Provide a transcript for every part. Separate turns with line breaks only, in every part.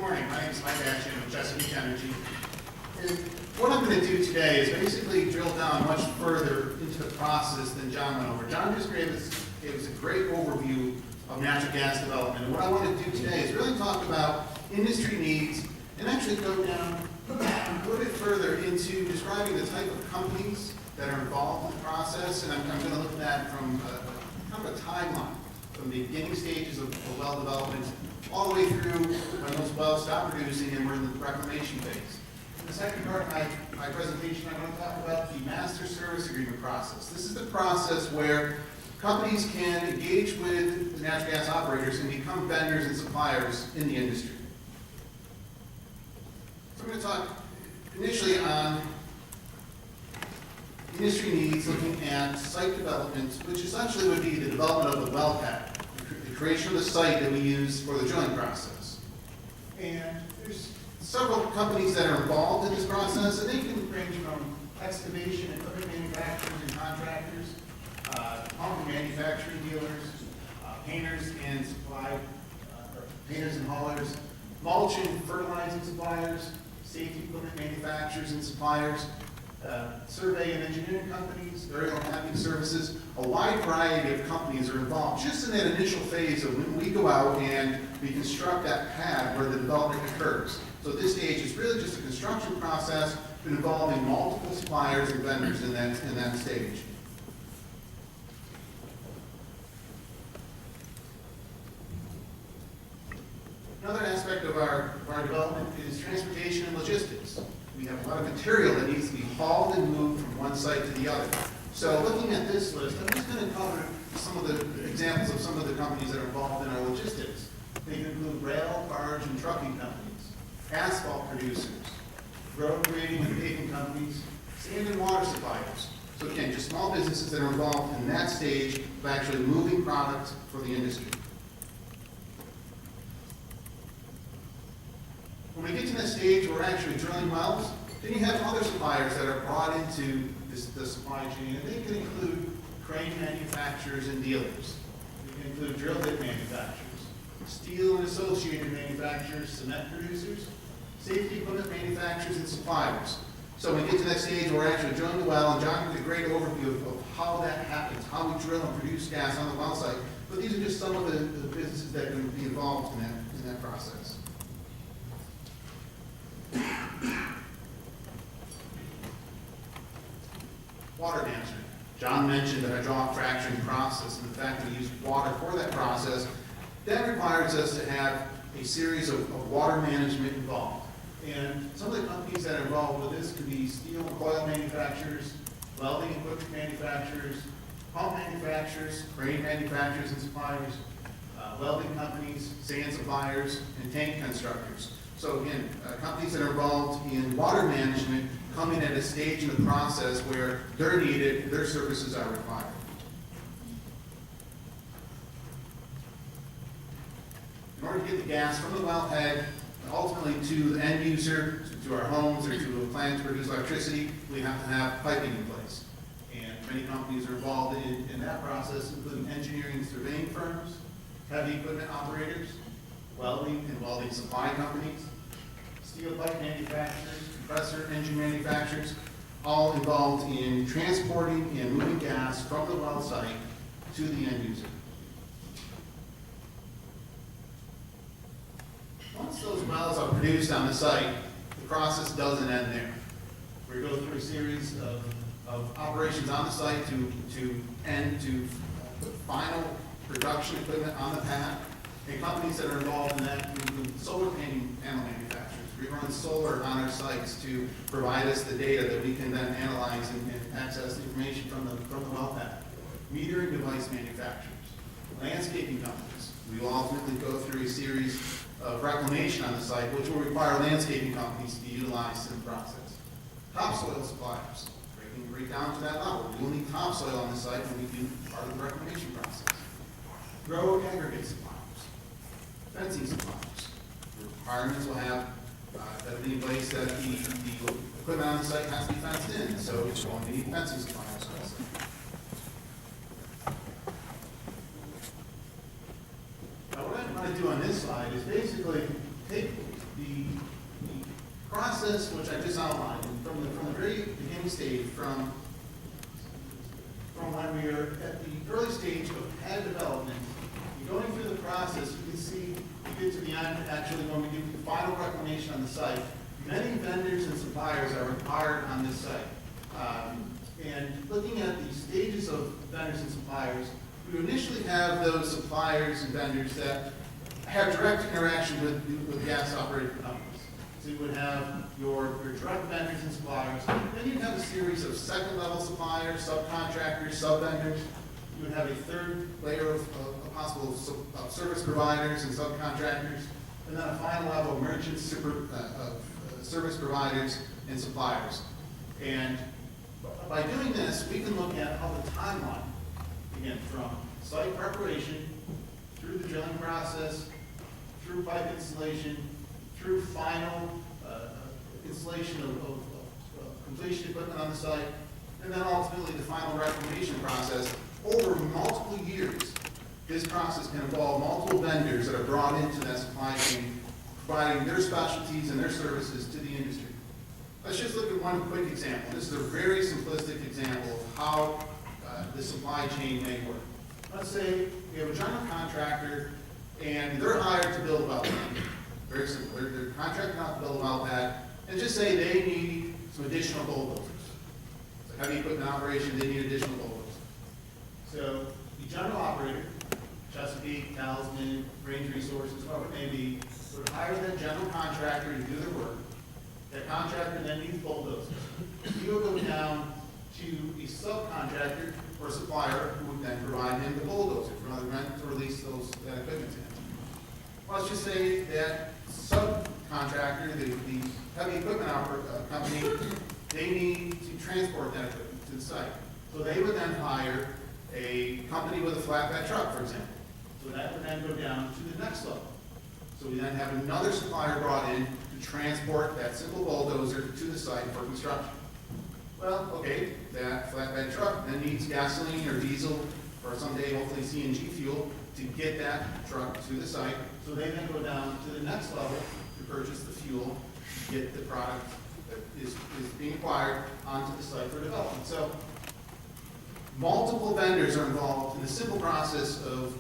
morning. My name is Mike Atchin of Chesapeake Energy. And what I'm going to do today is basically drill down much further into the process than John went over. John just gave us a great overview of natural gas development. And what I want to do today is really talk about industry needs and actually go down a little bit further into describing the type of companies that are involved in the process. And I'm going to look at that from kind of a timeline, from the beginning stages of well development all the way through when those wells stop producing and we're in the reclamation phase. In the second part of my presentation, I'm going to talk about the master service agreement process. This is the process where companies can engage with the natural gas operators and become vendors and suppliers in the industry. So I'm going to talk initially on industry needs, looking at site development, which essentially would be the development of the well pad, the creation of the site that we use for the drilling process. And there's several companies that are involved in this process, and they can range from excavation and equipment manufacturers and contractors, pumping manufacturing dealers, painters and painters and haulers, mulch and fertilizing suppliers, safety equipment manufacturers and suppliers, survey and engineering companies, burial and mapping services. A wide variety of companies are involved just in that initial phase of when we go out and we construct that pad where the development occurs. So at this stage, it's really just a construction process involving multiple suppliers and vendors in that stage. Another aspect of our development is transportation and logistics. We have a lot of material that needs to be hauled and moved from one site to the other. So looking at this list, I'm just going to cover some of the examples of some of the companies that are involved in our logistics. They can include rail, barge, and trucking companies, asphalt producers, road grading and paving companies, sand and water suppliers. So again, just small businesses that are involved in that stage of actually moving products for the industry. When we get to the stage where we're actually drilling wells, then you have other suppliers that are brought into the supply chain, and they can include crane manufacturers and dealers. They can include drill bit manufacturers, steel and associated manufacturers, cement producers, safety equipment manufacturers, and suppliers. So when we get to that stage where we're actually drilling the well, and John did a great overview of how that happens, how we drill and produce gas on the well site. But these are just some of the businesses that can be involved in that process. Water management. John mentioned the hydraulic fracturing process and the fact that we use water for that process. That requires us to have a series of water management involved. And some of the companies that are involved with this could be steel and coil manufacturers, welding equipment manufacturers, pump manufacturers, crane manufacturers and suppliers, welding companies, sand suppliers, and tank constructors. So again, companies that are involved in water management come in at a stage in the process where they're needed, their services are required. In order to get the gas from the wellhead, ultimately to the end user, to our homes or to a plant to produce electricity, we have to have piping in place. And many companies are involved in that process, including engineering and surveying firms, heavy equipment operators, welding and welding supply companies, steel pipe manufacturers, compressor engine manufacturers, all involved in transporting and moving gas from the well site to the end user. Once those wells are produced on the site, the process doesn't end there. We go through a series of operations on the site to put final production equipment on the pad. And companies that are involved in that include solar panel manufacturers. We run solar on our sites to provide us the data that we can then analyze and access the information from the well pad. Metering device manufacturers, landscaping companies. We will ultimately go through a series of reclamation on the site, which will require landscaping companies to be utilized in the process. Topsoil suppliers, breaking right down to that level. We will need topsoil on the site when we do part of the reclamation process. Road aggregate suppliers. Fencing suppliers. The requirements will have that will be in place that the equipment on the site has to be fenced in, so it's going to need fencing suppliers also. Now what I want to do on this slide is basically take the process which I just outlined, from the very beginning stage, from when we are at the early stage of pad development, going through the process, you can see, you get to the end, actually when we do the final reclamation on the site, many vendors and suppliers are required on this site. And looking at the stages of vendors and suppliers, we initially have those suppliers and vendors that have direct interaction with gas-operated companies. So you would have your direct vendors and suppliers. Then you'd have a series of second-level suppliers, subcontractors, sub-vendors. You would have a third layer of possible service providers and subcontractors, and then a final level of merchants, service providers, and suppliers. And by doing this, we can look at how the timeline, again, from site preparation, through the drilling process, through pipe installation, through final installation of completion equipment on the site, and then ultimately the final reclamation process. Over multiple years, this process can involve multiple vendors that are brought into that supply chain, providing their specialties and their services to the industry. Let's just look at one quick example. This is a very simplistic example of how the supply chain may work. Let's say we have a general contractor and they're hired to build a well pad. Very simple. They're contracted out to build a well pad, and just say they need some additional bulldozers. It's a heavy equipment operation, they need additional bulldozers. So the general operator, Chesapeake, Talisman, Range Resources, whoever it may be, would hire that general contractor to do their work. That contractor then needs bulldozers. He will go down to a subcontractor or supplier who would then provide him the bulldozer for another rent to release that equipment to him. Let's just say that subcontractor, the heavy equipment company, they need to transport that equipment to the site. So they would then hire a company with a flatbed truck, for example. So that would then go down to the next level. So we then have another supplier brought in to transport that simple bulldozer to the site for construction. Well, okay, that flatbed truck then needs gasoline or diesel, or someday hopefully CNG fuel, to get that truck to the site. So they then go down to the next level to purchase the fuel, to get the product that is being acquired onto the site for development. So multiple vendors are involved in the simple process of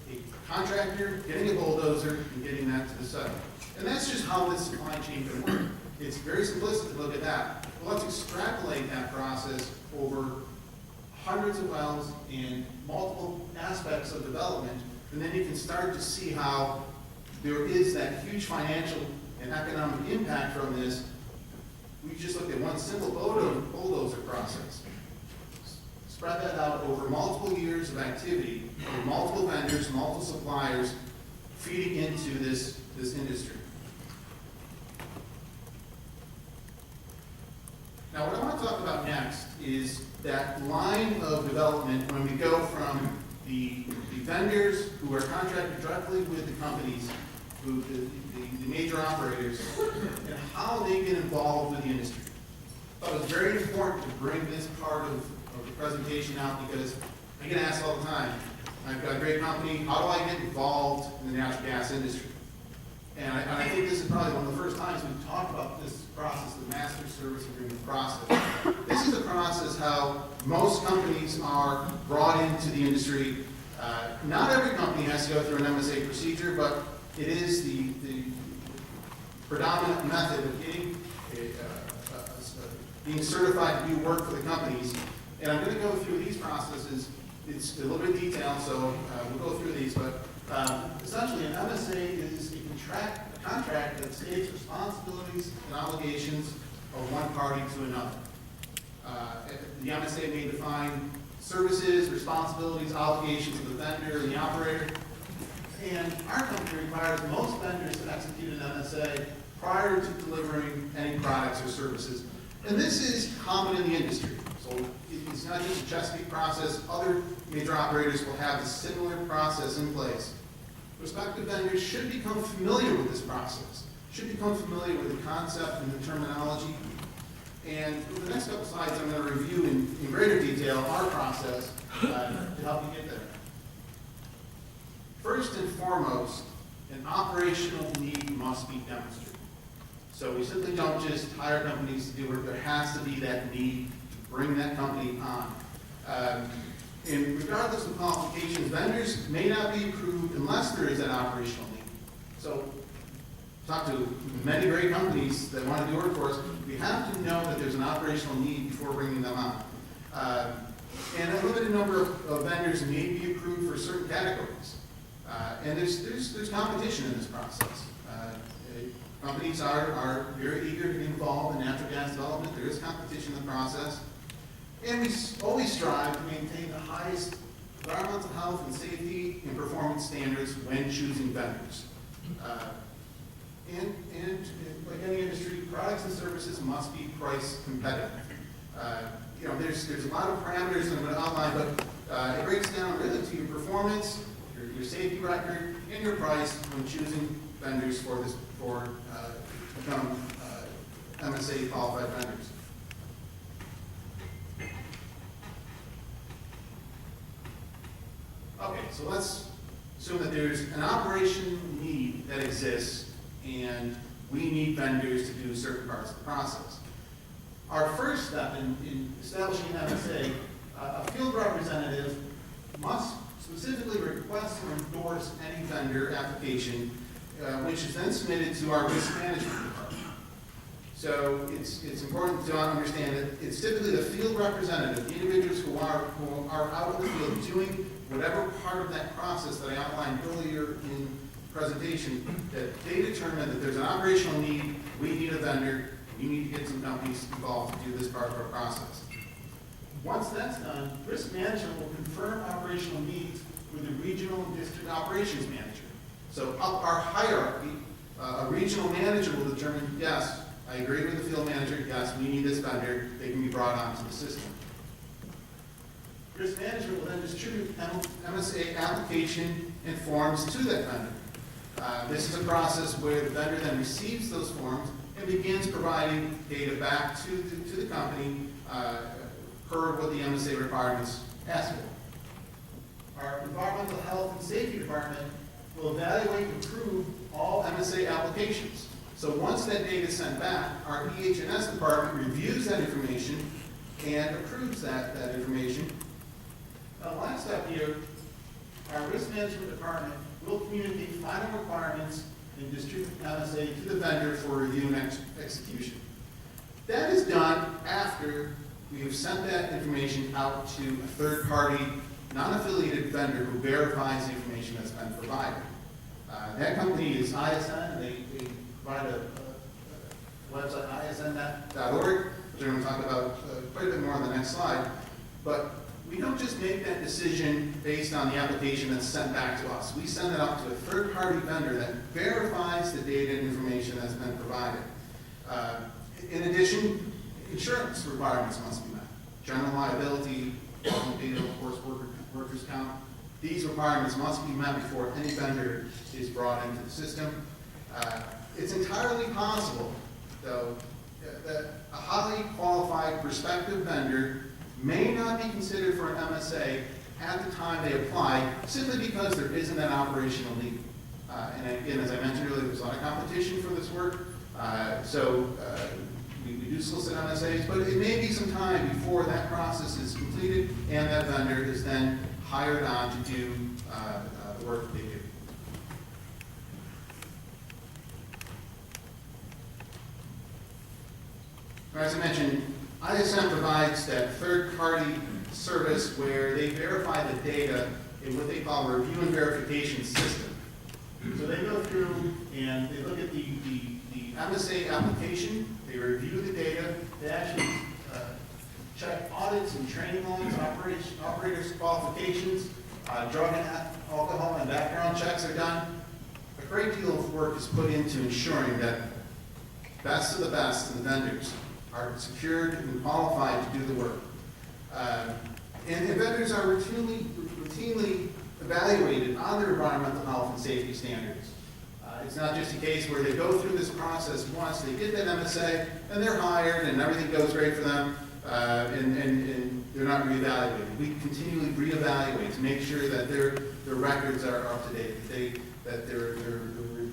a contractor getting a bulldozer and getting that to the site. And that's just how this supply chain can work. It's very simplistic to look at that. But let's extrapolate that process over hundreds of wells and multiple aspects of development, and then you can start to see how there is that huge financial and economic impact from this. We just looked at one simple bulldozer process. Spread that out over multiple years of activity, with multiple vendors, multiple suppliers feeding into this industry. Now, what I want to talk about next is that line of development when we go from the vendors who are contracted directly with the companies, the major operators, and how they get involved with the industry. I thought it was very important to bring this part of the presentation out because I get asked all the time, I've got a great company, how do I get involved in the natural gas industry? And I think this is probably one of the first times we've talked about this process, the master service agreement process. This is a process how most companies are brought into the industry. Not every company has to go through an MSA procedure, but it is the predominant method of getting being certified to do work for the companies. And I'm going to go through these processes. It's a little bit detailed, so we'll go through these. But essentially, an MSA is a contract that states responsibilities and obligations of one party to another. The MSA may define services, responsibilities, obligations of the vendor and the operator. And our country requires most vendors to execute an MSA prior to delivering any products or services. And this is common in the industry. So it's not just a Chesapeake process. Other major operators will have a similar process in place. Prospective vendors should become familiar with this process, should become familiar with the concept and the terminology. And for the next couple slides, I'm going to review in greater detail our process to help you get there. First and foremost, an operational need must be demonstrated. So we simply don't just hire companies to do work. There has to be that need to bring that company on. And regardless of qualifications, vendors may not be approved unless there is an operational need. So talk to many great companies that want to do work for us. We have to know that there's an operational need before bringing them on. And a limited number of vendors may be approved for certain categories. And there's competition in this process. Companies are very eager to be involved in natural gas development. There is competition in the process. And we always strive to maintain the highest environmental health and safety and performance standards when choosing vendors. And like any industry, products and services must be price competitive. There's a lot of parameters I'm going to outline, but it breaks down really to your performance, your safety record, and your price when choosing vendors for become MSA qualified vendors. Okay, so let's assume that there's an operation need that exists and we need vendors to do certain parts of the process. Our first step in establishing an MSA, a field representative must specifically request or endorse any vendor application, which is then submitted to our risk management department. So it's important to understand that it's typically the field representative, the individuals who are out in the field doing whatever part of that process that I outlined earlier in the presentation, that they determine that there's an operational need, we need a vendor, we need to get some companies involved to do this part of our process. Once that's done, risk management will confirm operational needs with the regional and district operations manager. So up our hierarchy, a regional manager will determine, yes, I agree with the field manager, yes, we need this vendor, they can be brought onto the system. Risk management will then distribute MSA application and forms to that vendor. This is a process where the vendor then receives those forms and begins providing data back to the company per what the MSA requirements ask for. Our environmental health and safety department will evaluate and approve all MSA applications. So once that data is sent back, our EH&S department reviews that information and approves that information. The last step here, our risk management department will communicate final requirements and distribute MSA to the vendor for review and execution. That is done after we have sent that information out to a third-party, non-affiliated vendor who verifies the information that's been provided. That company is ISN, and they provide a website, isn.org, which I'm going to talk about quite a bit more on the next slide. But we don't just make that decision based on the application that's sent back to us. We send it out to a third-party vendor that verifies the data and information that's been provided. In addition, insurance requirements must be met. General liability, automobile, of course, workers' comp. These requirements must be met before any vendor is brought into the system. It's entirely possible, though, that a highly qualified prospective vendor may not be considered for an MSA at the time they apply, simply because there isn't an operational need. And again, as I mentioned earlier, there's a lot of competition for this work. We do solicit MSAs, but it may be some time before that process is completed and that vendor is then hired on to do the work they do. As I mentioned, ISM provides that third-party service where they verify the data in what they call a review and verification system. So they go through and they look at the MSA application, they review the data, they actually check audits and training lines, operators' qualifications, drug and alcohol and background checks are done. A great deal of work is put into ensuring that best of the best and the vendors are secured and qualified to do the work. And vendors are routinely evaluated on their environmental health and safety standards. It's not just a case where they go through this process once, they get that MSA, and they're hired, and everything goes great for them, and they're not reevaluated. We continually reevaluate to make sure that their records are up to date, that their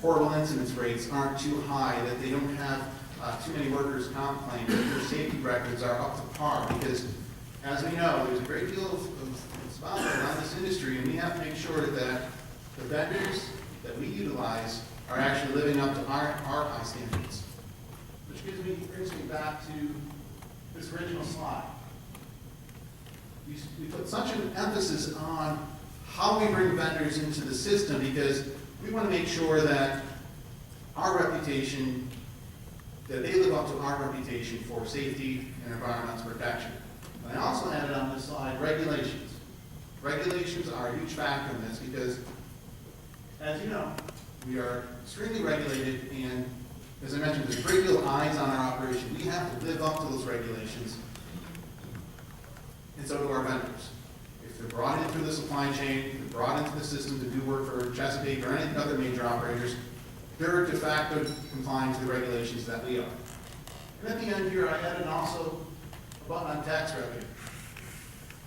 reportable incidence rates aren't too high, that they don't have too many workers' comp claims, that their safety records are up to par, because as we know, there's a great deal of spotlight on this industry, and we have to make sure that the vendors that we utilize are actually living up to our high standards. Which brings me back to this original slide. We put such an emphasis on how we bring vendors into the system because we want to make sure that our reputation, that they live up to our reputation for safety and environmental protection. And I also added on this slide regulations. Regulations are a huge factor in this because, as you know, we are extremely regulated, and as I mentioned, there's a great deal of eyes on our operation. We have to live up to those regulations, and so do our vendors. If they're brought in through the supply chain, if they're brought into the system to do work for Chesapeake or any other major operators, they're de facto complying to the regulations that we are. And at the end here, I added also a button on tax revenue.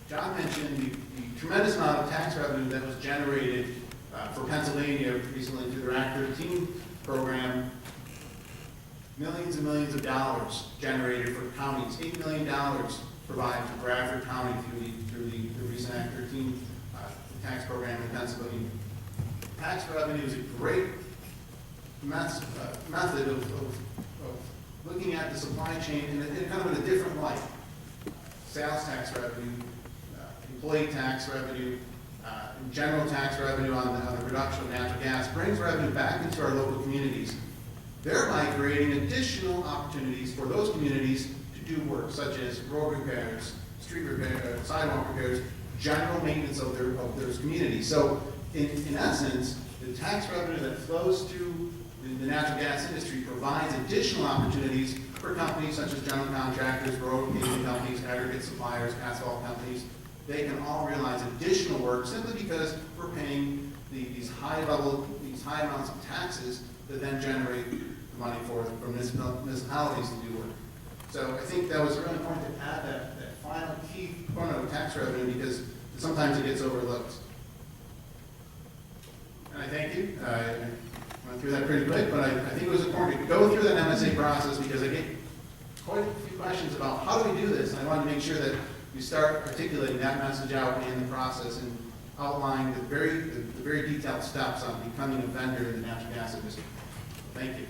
John mentioned the tremendous amount of tax revenue that was generated for Pennsylvania recently through their Act 13 program. Millions and millions of dollars generated for counties. $8 million provided for Bradford County through the recent Act 13 tax program in Pennsylvania. Tax revenue is a great method of looking at the supply chain in kind of a different light. Sales tax revenue, employee tax revenue, general tax revenue on the reduction of natural gas brings revenue back into our local communities, thereby creating additional opportunities for those communities to do work such as road repairs, street repairs, sidewalk repairs, general maintenance of those communities. So in essence, the tax revenue that flows to the natural gas industry provides additional opportunities for companies such as general contractors, road paving companies, aggregate suppliers, asphalt companies. They can all realize additional work simply because we're paying these high amounts of taxes that then generate the money for municipalities to do work. So I think that was really important to add that final key component of tax revenue because sometimes it gets overlooked. And I thank you. I went through that pretty quick, but I think it was important to go through that MSA process because I get quite a few questions about how do we do this, and I wanted to make sure that we start articulating that message out in the process and outline the very detailed steps on becoming a vendor in the natural gas industry. Thank you.